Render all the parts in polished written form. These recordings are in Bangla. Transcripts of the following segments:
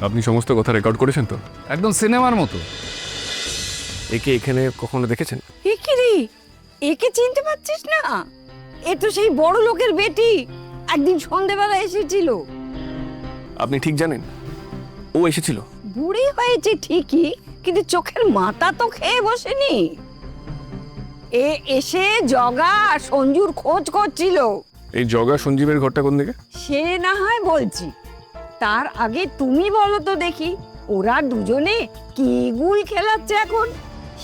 আপনি সমস্ত কথা রেকর্ড করেছেন তো? একদম সিনেমার মতো। একে এখানে কখনো দেখেছেন? এ কি রে, একে চিনতে পারছিস না? এ তো সেই বড় লোকের বেটি, একদিন সন্ধেবেলা এসেছিল। আপনি ঠিক জানেন ও এসেছিল? বুড়ি হয়েছে ঠিকই, কিন্তু চোখের মাথা তো খেয়ে বসেনি। এ এসে জগা আর সঞ্জুর খোঁজ করছিল। এই জগা সঞ্জীবের ঘরটা কোন দিকে? সে না হয় বলছি, তার আগে তুমি বলো তো দেখি, ওরা দুজনে কি গুল খেলাচ্ছে এখন।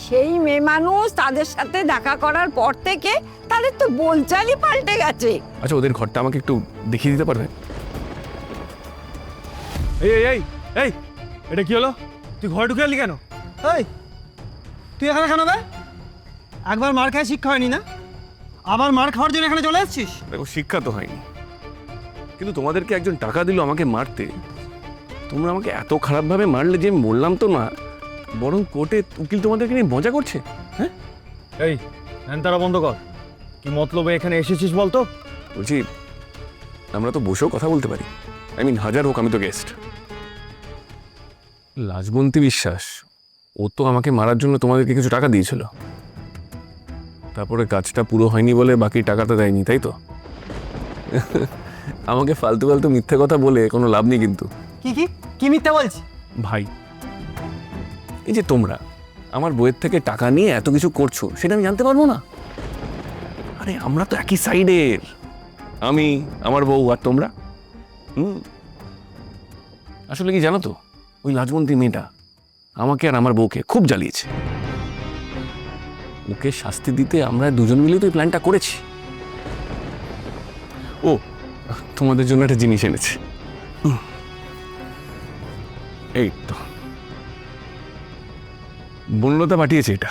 সেই মেয়ে মানুষ তাদের সাথে দেখা করার পর থেকে তাদের তো বলচালই পাল্টে গেছে। আচ্ছা, ওদের ঘরটা আমাকে একটু দেখিয়ে দিতে পারবেন? এই এই এই এই এটা কি হলো? তুই ঘরে ঢুকে এলি কেন? এই তুই এখানে কেন বে? একবার মার খায় শিক্ষা হয়নি না, আবার মার খাওয়ার জন্য এখানে চলে এসেছিস? দেখো, শিক্ষা তো হয়নি, কিন্তু তোমাদেরকে একজন টাকা দিল আমাকে মারতে, তোমরা আমাকে এত খারাপভাবে মারলে যে বললাম তো না, বরং কোর্টে উকিল তোমাদেরকে নিয়ে মজা করছে। হ্যাঁ, এই হ্যানতারা বন্ধ কর। কি মতলবে এখানে এসেছিস বলতো? বলছি আমরা তো বসেও কথা বলতে পারি। হাজার হোক, আমি তো গেস্ট। লাজবন্তী বিশ্বাস, ও তো আমাকে মারার জন্য তোমাদেরকে কিছু টাকা দিয়েছিল, তারপরে কাজটা পুরো হয়নি বলে বাকি টাকাটা দেয়নি, তাই তো? আমাকে ফালতু ফালতু মিথ্যে কথা বলে কোনো লাভ নেই কিন্তু। কি কি কি মিথ্যা বলছি? ভাই, এই যে তোমরা আমার বইয়ের থেকে টাকা নিয়ে এত কিছু করছো, সেটা আমি জানতে পারবো না? আরে আমরা তো একই সাইডের, আমি, আমার বউ আর তোমরা। আসলে কি জানো তো, ওই লাজবন্তী মেয়েটা আমাকে আর আমার বউকে খুব জ্বালিয়েছে। ওকে শাস্তি দিতে আমরা দুজন মিলে তো এই প্ল্যানটা করেছি। ও, তোমাদের জন্য একটা জিনিস এনেছে, এই তো বনলতা পাঠিয়েছে এটা।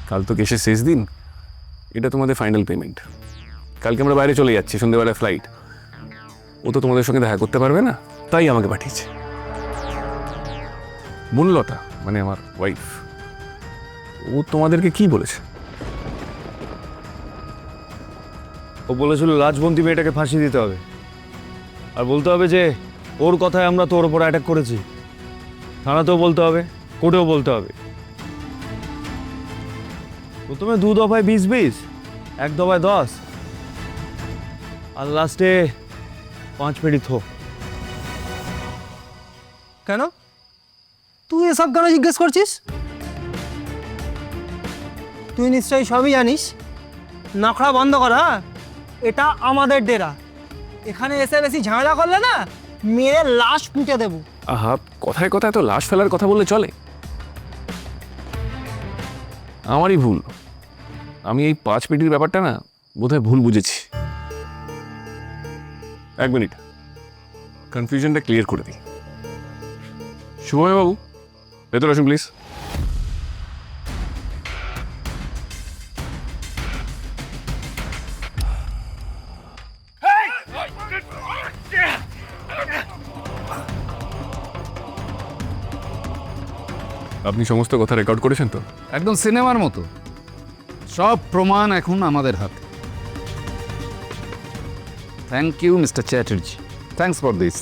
কাল তো কেসের শেষ দিন, এটা তোমাদের ফাইনাল পেমেন্ট। কালকে আমরা বাইরে চলে যাচ্ছি, সন্ধ্যেবেলায় ফ্লাইট। ও তো তোমাদের সঙ্গে দেখা করতে পারবে না, তাই আমাকে পাঠিয়েছে। বনলতা মানে আমার ওয়াইফ, ও তোমাদেরকে কি বলেছে? ও বলেছিল লাজবন্তী মেয়েটাকে ফাঁসি দিতে হবে, আর বলতে হবে যে ওর কথায় আমরা তোর উপর অ্যাটাক করেছি। থানাতেও বলতে হবে, কোর্টেও বলতে হবে। প্রথমে 2 দফায় 20-20, 1 দফায় 10, আর লাস্টে 5 মিনিট থো। কেন তুই এসব কেন জিজ্ঞেস করছিস? তুই নিশ্চয়ই সবই জানিস। নখরা বন্ধ কর। হ্যাঁ, এটা আমাদের ডেরা, এখানে এসে বেশি ঝামেলা করলে না মেরে লাশ পুঁতে দেবো। আহা, কথায় কথায় তো লাশ ফেলার কথা বললে চলে? আমারই ভুল, আমি এই 5 মিনিটের ব্যাপারটা না বোধহয় ভুল বুঝেছি। 1 মিনিট, কনফিউশনটা ক্লিয়ার করে দিই। শুভময় বাবু, ভেতরে আসুন প্লিজ। আপনি সমস্ত কথা রেকর্ড করেছেন তো? একদম সিনেমার মতো। সব প্রমাণ এখন আমাদের হাতে। Thank you mister Chatterjee, thanks for this.